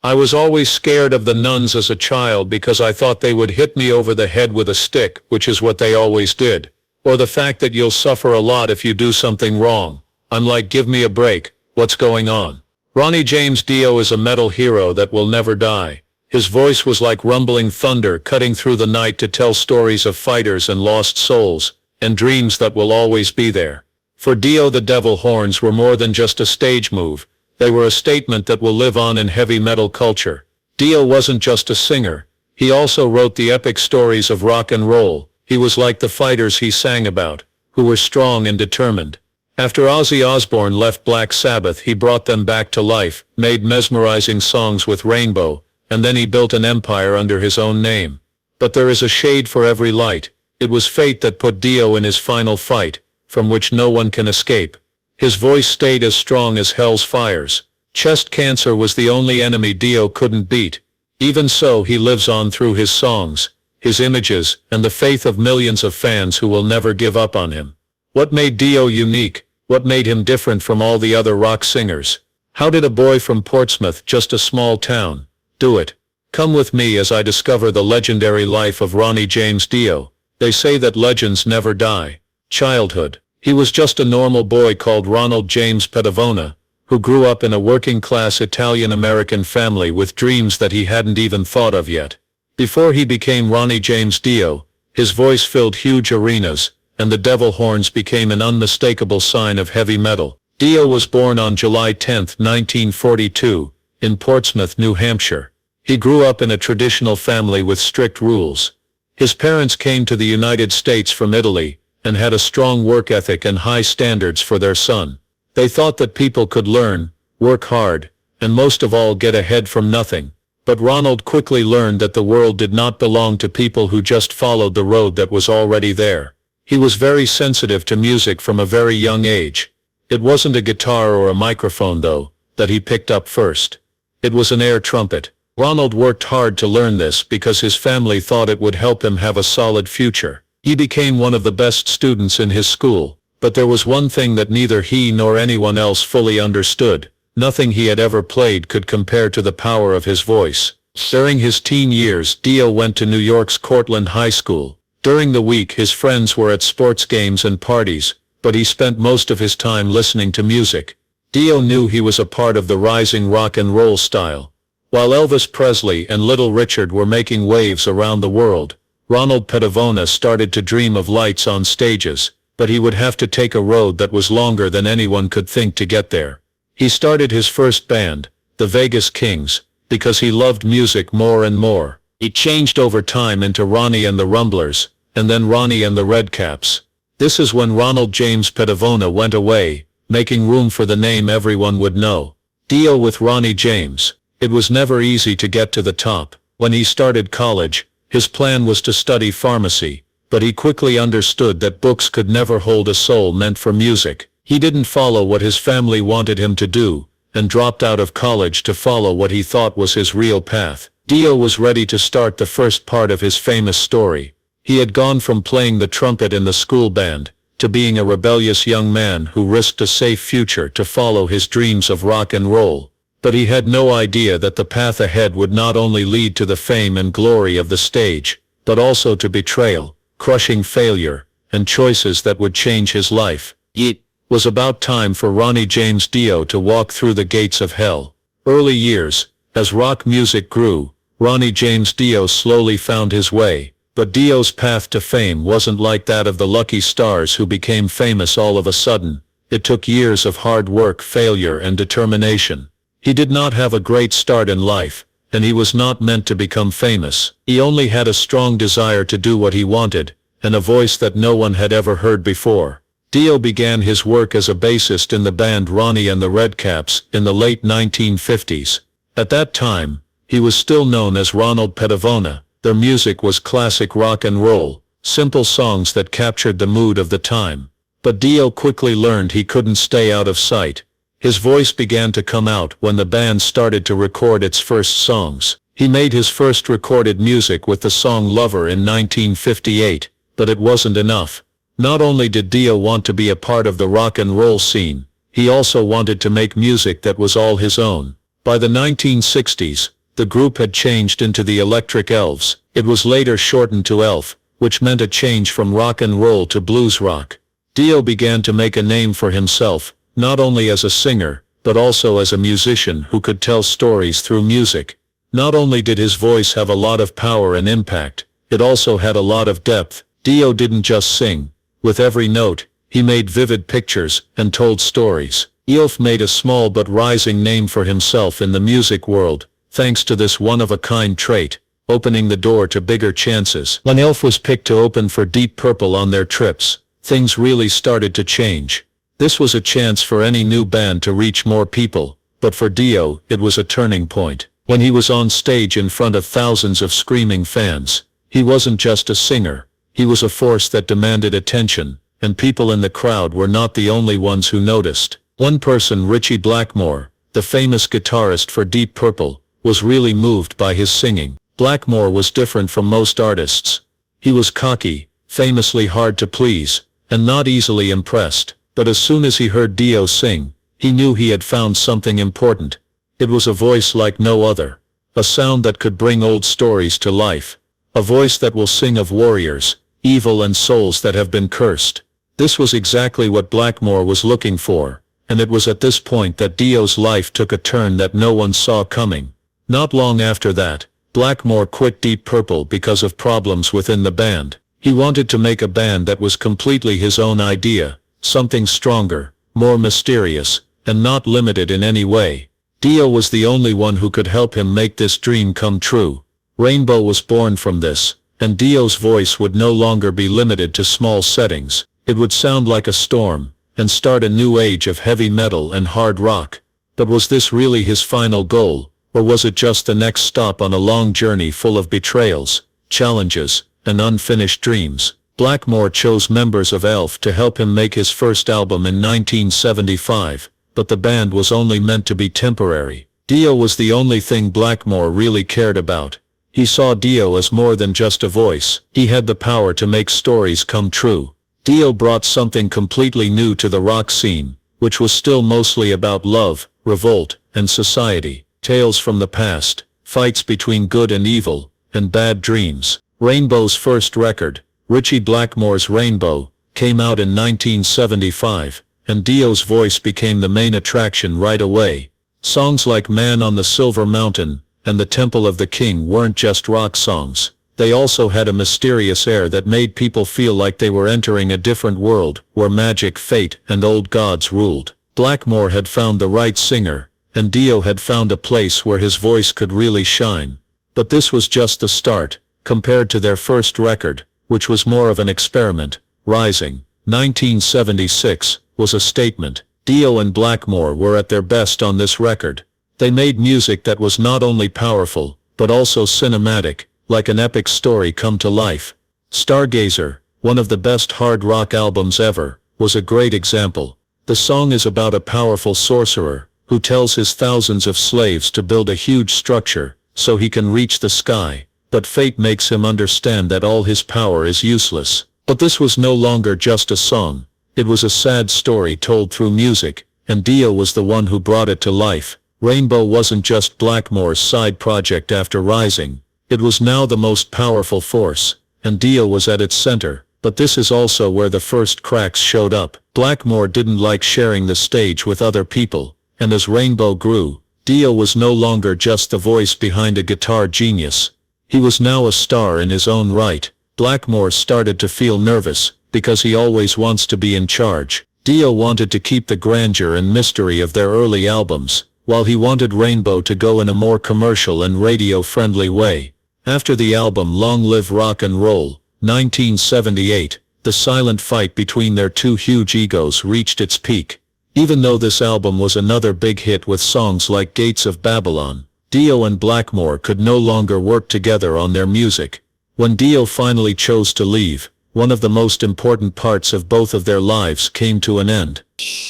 I was always scared of the nuns as a child because I thought they would hit me over the head with a stick, which is what they always did. Or the fact that you'll suffer a lot if you do something wrong. I'm like, give me a break, what's going on? Ronnie James Dio is a metal hero that will never die. His voice was like rumbling thunder cutting through the night to tell stories of fighters and lost souls, and dreams that will always be there. For Dio, the devil horns were more than just a stage move. They were a statement that will live on in heavy metal culture. Dio wasn't just a singer. He also wrote the epic stories of rock and roll. He was like the fighters he sang about, who were strong and determined. After Ozzy Osbourne left Black Sabbath, he brought them back to life, made mesmerizing songs with Rainbow, and then he built an empire under his own name. But there is a shade for every light. It was fate that put Dio in his final fight, from which no one can escape. His voice stayed as strong as hell's fires. Chest cancer was the only enemy Dio couldn't beat. Even so, he lives on through his songs, his images, and the faith of millions of fans who will never give up on him. What made Dio unique? What made him different from all the other rock singers? How did a boy from Portsmouth, just a small town, do it? Come with me as I discover the legendary life of Ronnie James Dio. They say that legends never die. Childhood. He was just a normal boy called Ronald James Pedavona, who grew up in a working-class Italian-American family with dreams that he hadn't even thought of yet. Before he became Ronnie James Dio, his voice filled huge arenas, and the devil horns became an unmistakable sign of heavy metal. Dio was born on July 10, 1942, in Portsmouth, New Hampshire. He grew up in a traditional family with strict rules. His parents came to the United States from Italy, and had a strong work ethic and high standards for their son. They thought that people could learn, work hard, and most of all get ahead from nothing. But Ronald quickly learned that the world did not belong to people who just followed the road that was already there. He was very sensitive to music from a very young age. It wasn't a guitar or a microphone, though, that he picked up first. It was an air trumpet. Ronald worked hard to learn this because his family thought it would help him have a solid future. He became one of the best students in his school, but there was one thing that neither he nor anyone else fully understood. Nothing he had ever played could compare to the power of his voice. During his teen years, Dio went to New York's Cortlandt High School. During the week, his friends were at sports games and parties, but he spent most of his time listening to music. Dio knew he was a part of the rising rock and roll style. While Elvis Presley and Little Richard were making waves around the world, Ronald Pedavona started to dream of lights on stages, but he would have to take a road that was longer than anyone could think to get there. He started his first band, the Vegas Kings, because he loved music more and more. He changed over time into Ronnie and the Rumblers, and then Ronnie and the Redcaps. This is when Ronald James Pedavona went away, making room for the name everyone would know. Dio with Ronnie James. It was never easy to get to the top. When he started college, his plan was to study pharmacy, but he quickly understood that books could never hold a soul meant for music. He didn't follow what his family wanted him to do, and dropped out of college to follow what he thought was his real path. Dio was ready to start the first part of his famous story. He had gone from playing the trumpet in the school band, to being a rebellious young man who risked a safe future to follow his dreams of rock and roll. But he had no idea that the path ahead would not only lead to the fame and glory of the stage, but also to betrayal, crushing failure, and choices that would change his life. It was about time for Ronnie James Dio to walk through the gates of hell. Early years. As rock music grew, Ronnie James Dio slowly found his way, but Dio's path to fame wasn't like that of the lucky stars who became famous all of a sudden. It took years of hard work, failure, and determination. He did not have a great start in life, and he was not meant to become famous. He only had a strong desire to do what he wanted, and a voice that no one had ever heard before. Dio began his work as a bassist in the band Ronnie and the Redcaps in the late 1950s. At that time, he was still known as Ronald Pedavona. Their music was classic rock and roll, simple songs that captured the mood of the time. But Dio quickly learned he couldn't stay out of sight. His voice began to come out when the band started to record its first songs. He made his first recorded music with the song Lover in 1958, but it wasn't enough. Not only did Dio want to be a part of the rock and roll scene, he also wanted to make music that was all his own. By the 1960s, The group had changed into the Electric Elves. It was later shortened to ELF, which meant a change from rock and roll to blues rock. Dio began to make a name for himself, not only as a singer, but also as a musician who could tell stories through music. Not only did his voice have a lot of power and impact, it also had a lot of depth. Dio didn't just sing. With every note, he made vivid pictures and told stories. ELF made a small but rising name for himself in the music world, thanks to this one-of-a-kind trait, opening the door to bigger chances. When ELF was picked to open for Deep Purple on their trips, things really started to change. This was a chance for any new band to reach more people, but for Dio, it was a turning point. When he was on stage in front of thousands of screaming fans, he wasn't just a singer, he was a force that demanded attention, and people in the crowd were not the only ones who noticed. One person, Ritchie Blackmore, the famous guitarist for Deep Purple, was really moved by his singing. Blackmore was different from most artists. He was cocky, famously hard to please, and not easily impressed, but as soon as he heard Dio sing, he knew he had found something important. It was a voice like no other, a sound that could bring old stories to life, a voice that will sing of warriors, evil and souls that have been cursed. This was exactly what Blackmore was looking for, and it was at this point that Dio's life took a turn that no one saw coming. Not long after that, Blackmore quit Deep Purple because of problems within the band. He wanted to make a band that was completely his own idea, something stronger, more mysterious, and not limited in any way. Dio was the only one who could help him make this dream come true. Rainbow was born from this, and Dio's voice would no longer be limited to small settings. It would sound like a storm, and start a new age of heavy metal and hard rock. But was this really his final goal, or was it just the next stop on a long journey full of betrayals, challenges, and unfinished dreams? Blackmore chose members of ELF to help him make his first album in 1975, but the band was only meant to be temporary. Dio was the only thing Blackmore really cared about. He saw Dio as more than just a voice. He had the power to make stories come true. Dio brought something completely new to the rock scene, which was still mostly about love, revolt, and society. Tales from the past, fights between good and evil, and bad dreams. Rainbow's first record, Ritchie Blackmore's Rainbow, came out in 1975, and Dio's voice became the main attraction right away. Songs like Man on the Silver Mountain and The Temple of the King weren't just rock songs. They also had a mysterious air that made people feel like they were entering a different world, where magic, fate, and old gods ruled. Blackmore had found the right singer, and Dio had found a place where his voice could really shine. But this was just the start, compared to their first record, which was more of an experiment. Rising, 1976, was a statement. Dio and Blackmore were at their best on this record. They made music that was not only powerful, but also cinematic, like an epic story come to life. Stargazer, one of the best hard rock albums ever, was a great example. The song is about a powerful sorcerer, who tells his thousands of slaves to build a huge structure, so he can reach the sky, but fate makes him understand that all his power is useless. But this was no longer just a song. It was a sad story told through music, and Dio was the one who brought it to life. Rainbow wasn't just Blackmore's side project after Rising. It was now the most powerful force, and Dio was at its center. But this is also where the first cracks showed up. Blackmore didn't like sharing the stage with other people, and as Rainbow grew, Dio was no longer just the voice behind a guitar genius. He was now a star in his own right. Blackmore started to feel nervous, because he always wants to be in charge. Dio wanted to keep the grandeur and mystery of their early albums, while he wanted Rainbow to go in a more commercial and radio-friendly way. After the album Long Live Rock and Roll, 1978, the silent fight between their two huge egos reached its peak. Even though this album was another big hit with songs like Gates of Babylon, Dio and Blackmore could no longer work together on their music. When Dio finally chose to leave, one of the most important parts of both of their lives came to an end.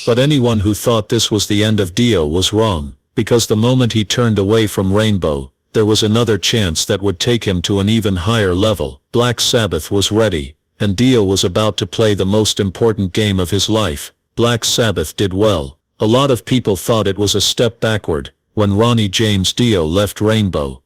But anyone who thought this was the end of Dio was wrong, because the moment he turned away from Rainbow, there was another chance that would take him to an even higher level. Black Sabbath was ready, and Dio was about to play the most important game of his life. Black Sabbath did well. A lot of people thought it was a step backward, when Ronnie James Dio left Rainbow.